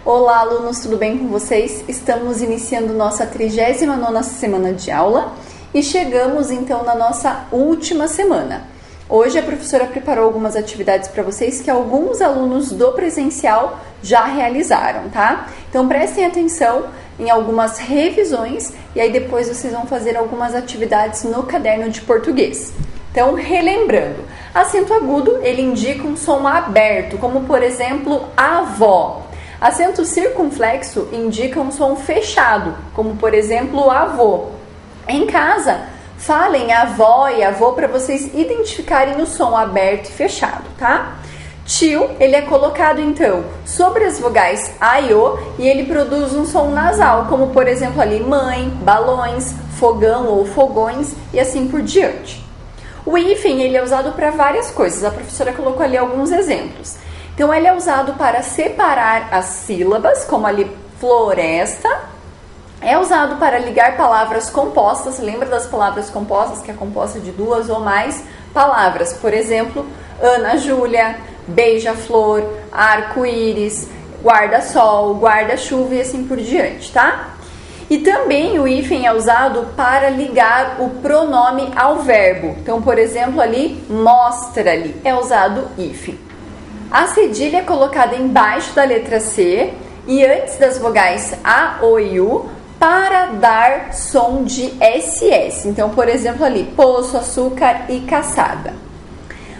Olá, alunos, tudo bem com vocês? Estamos iniciando nossa 39ª semana de aula e chegamos então na nossa última semana. Hoje a professora preparou algumas atividades para vocês que alguns alunos do presencial já realizaram, tá? Então prestem atenção em algumas revisões e aí depois vocês vão fazer algumas atividades no caderno de português. Então, relembrando, acento agudo, ele indica um som aberto, como por exemplo, avó. Acento circunflexo indica um som fechado, como por exemplo, avô. Em casa, falem avó e avô para vocês identificarem o som aberto e fechado, tá? Tio, ele é colocado então sobre as vogais A e O e ele produz um som nasal, como por exemplo ali mãe, balões, fogão ou fogões e assim por diante. O hífen, ele é usado para várias coisas, a professora colocou ali alguns exemplos. Então, ele é usado para separar as sílabas, como ali floresta. É usado para ligar palavras compostas. Lembra das palavras compostas, que é composta de duas ou mais palavras? Por exemplo, Ana Júlia, beija-flor, arco-íris, guarda-sol, guarda-chuva e assim por diante, tá? E também o hífen é usado para ligar o pronome ao verbo. Então, por exemplo, ali, mostra-lhe, é usado hífen. A cedilha é colocada embaixo da letra C e antes das vogais A, O e U para dar som de SS. Então, por exemplo, ali, poço, açúcar e caçada.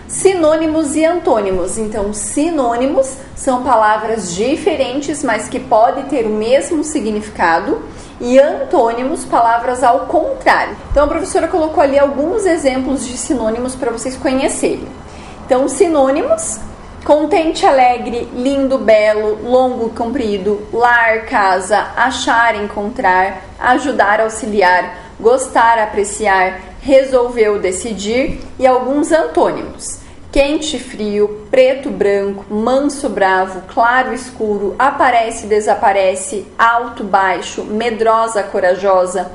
Sinônimos e antônimos. Então, sinônimos são palavras diferentes, mas que podem ter o mesmo significado. E antônimos, palavras ao contrário. Então, a professora colocou ali alguns exemplos de sinônimos para vocês conhecerem. Então, sinônimos: contente, alegre, lindo, belo, longo, comprido, lar, casa, achar, encontrar, ajudar, auxiliar, gostar, apreciar, resolveu, decidir e alguns antônimos: quente, frio, preto, branco, manso, bravo, claro, escuro, aparece, desaparece, alto, baixo, medrosa, corajosa,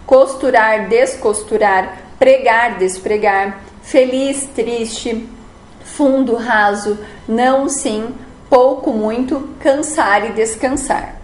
costurar, descosturar, pregar, despregar, feliz, triste, fundo, raso, não, sim, pouco, muito, cansar e descansar.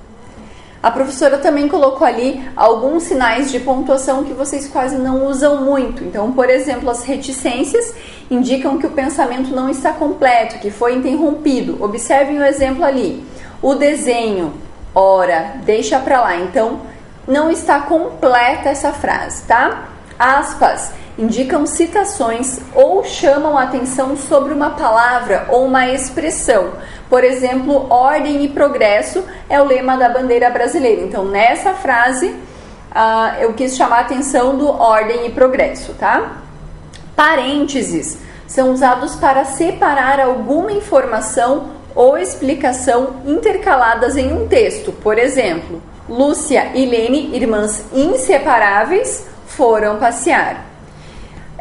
A professora também colocou ali alguns sinais de pontuação que vocês quase não usam muito. Então, por exemplo, as reticências indicam que o pensamento não está completo, que foi interrompido. Observem o exemplo ali. O desenho, ora, deixa pra lá. Então, não está completa essa frase, tá? Aspas indicam citações ou chamam a atenção sobre uma palavra ou uma expressão. Por exemplo, ordem e progresso é o lema da bandeira brasileira. Então, nessa frase, eu quis chamar a atenção do ordem e progresso, tá? Parênteses são usados para separar alguma informação ou explicação intercaladas em um texto. Por exemplo, Lúcia e Lene, irmãs inseparáveis, foram passear.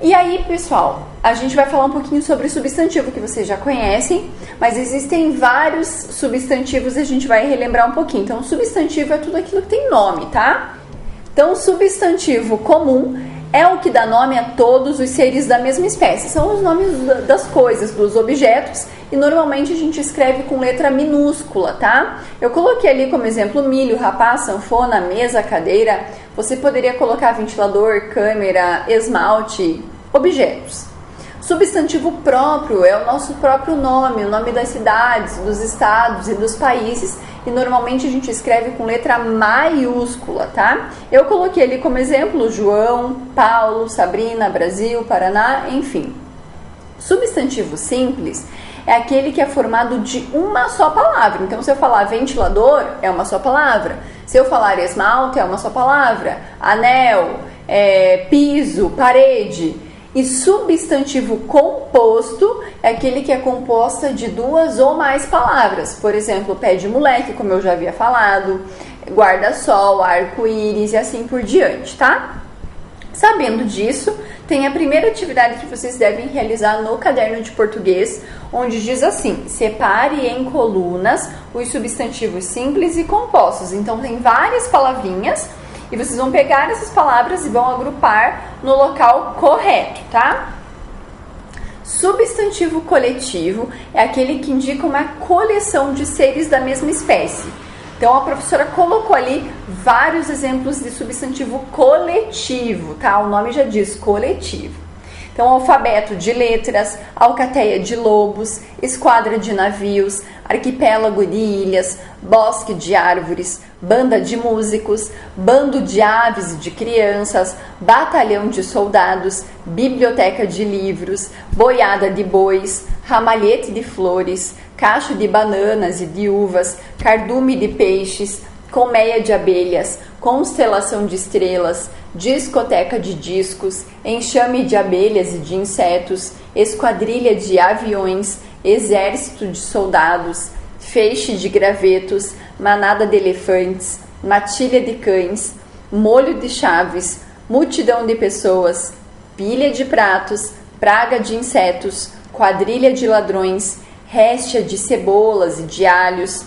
E aí, pessoal, a gente vai falar um pouquinho sobre substantivo, que vocês já conhecem, mas existem vários substantivos e a gente vai relembrar um pouquinho. Então, substantivo é tudo aquilo que tem nome, tá? Então, substantivo comum é o que dá nome a todos os seres da mesma espécie. São os nomes das coisas, dos objetos, e normalmente a gente escreve com letra minúscula, tá? Eu coloquei ali como exemplo milho, rapaz, sanfona, mesa, cadeira. Você poderia colocar ventilador, câmera, esmalte, objetos. Substantivo próprio é o nosso próprio nome, o nome das cidades, dos estados e dos países, e normalmente a gente escreve com letra maiúscula, tá? Eu coloquei ali como exemplo João, Paulo, Sabrina, Brasil, Paraná, enfim. Substantivo simples é aquele que é formado de uma só palavra. Então, se eu falar ventilador, é uma só palavra. Se eu falar esmalte, é uma só palavra. Anel, piso, parede. E substantivo composto é aquele que é composta de duas ou mais palavras. Por exemplo, pé de moleque, como eu já havia falado, guarda-sol, arco-íris e assim por diante, tá? Sabendo disso, tem a primeira atividade que vocês devem realizar no caderno de português, onde diz assim: separe em colunas os substantivos simples e compostos. Então, tem várias palavrinhas e vocês vão pegar essas palavras e vão agrupar no local correto, tá? Substantivo coletivo é aquele que indica uma coleção de seres da mesma espécie. Então a professora colocou ali vários exemplos de substantivo coletivo, tá? O nome já diz coletivo. Então, alfabeto de letras, alcateia de lobos, esquadra de navios, arquipélago de ilhas, bosque de árvores, banda de músicos, bando de aves e de crianças, batalhão de soldados, biblioteca de livros, boiada de bois, ramalhete de flores, cacho de bananas e de uvas, cardume de peixes, colmeia de abelhas, constelação de estrelas, discoteca de discos, enxame de abelhas e de insetos, esquadrilha de aviões, exército de soldados, feixe de gravetos, manada de elefantes, matilha de cães, molho de chaves, multidão de pessoas, pilha de pratos, praga de insetos, quadrilha de ladrões, réstia de cebolas e de alhos,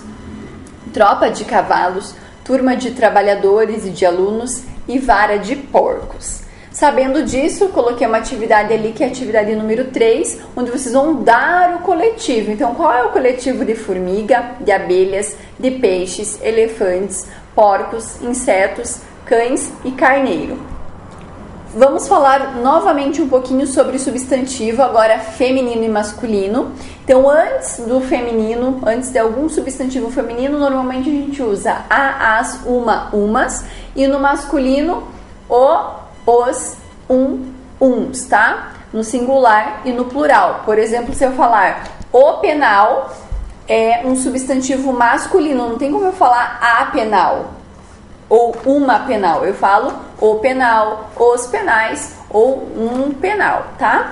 tropa de cavalos, turma de trabalhadores e de alunos e vara de porcos. Sabendo disso, coloquei uma atividade ali, que é a atividade número 3, onde vocês vão dar o coletivo. Então, qual é o coletivo de formiga, de abelhas, de peixes, elefantes, porcos, insetos, cães e carneiro? Vamos falar novamente um pouquinho sobre o substantivo, agora feminino e masculino. Então, antes do feminino, antes de algum substantivo feminino, normalmente a gente usa a, as, uma, umas. E no masculino, o, os, uns, tá? No singular e no plural. Por exemplo, se eu falar o penal, é um substantivo masculino. Não tem como eu falar a penal ou uma penal. Eu falo o penal, os penais ou um penal, tá?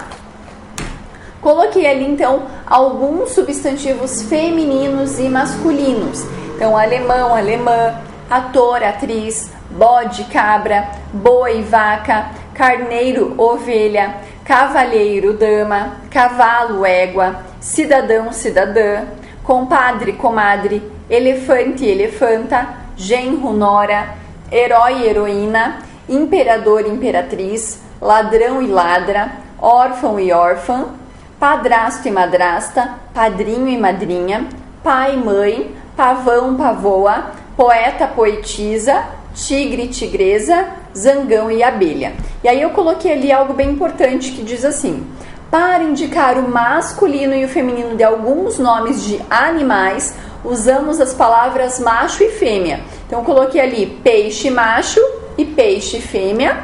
Coloquei ali, então, alguns substantivos femininos e masculinos. Então, alemão, alemã, ator, atriz, bode, cabra, boi, vaca, carneiro, ovelha, cavalheiro, dama, cavalo, égua, cidadão, cidadã, compadre, comadre, elefante, elefanta, genro, nora, herói, heroína, imperador, imperatriz, ladrão e ladra, órfão e órfã, padrasto e madrasta, padrinho e madrinha, pai, mãe, pavão, pavoa, poeta, poetisa, tigre, tigresa, zangão e abelha. E aí eu coloquei ali algo bem importante que diz assim: para indicar o masculino e o feminino de alguns nomes de animais, usamos as palavras macho e fêmea. Então eu coloquei ali peixe macho e peixe fêmea,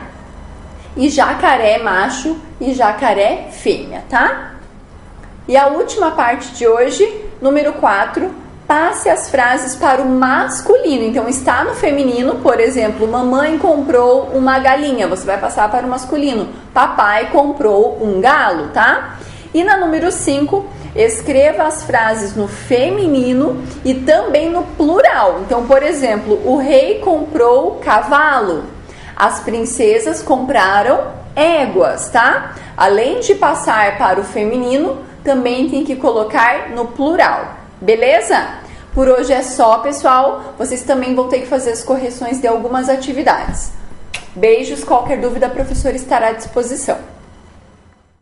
e jacaré macho e jacaré fêmea, tá? E a última parte de hoje, número 4, passe as frases para o masculino. Então está no feminino, por exemplo, mamãe comprou uma galinha, você vai passar para o masculino. Papai comprou um galo, tá? E na número 5, escreva as frases no feminino e também no plural. Então, por exemplo, o rei comprou cavalo, as princesas compraram éguas, tá? Além de passar para o feminino, também tem que colocar no plural, beleza? Por hoje é só, pessoal. Vocês também vão ter que fazer as correções de algumas atividades. Beijos, qualquer dúvida a professora estará à disposição.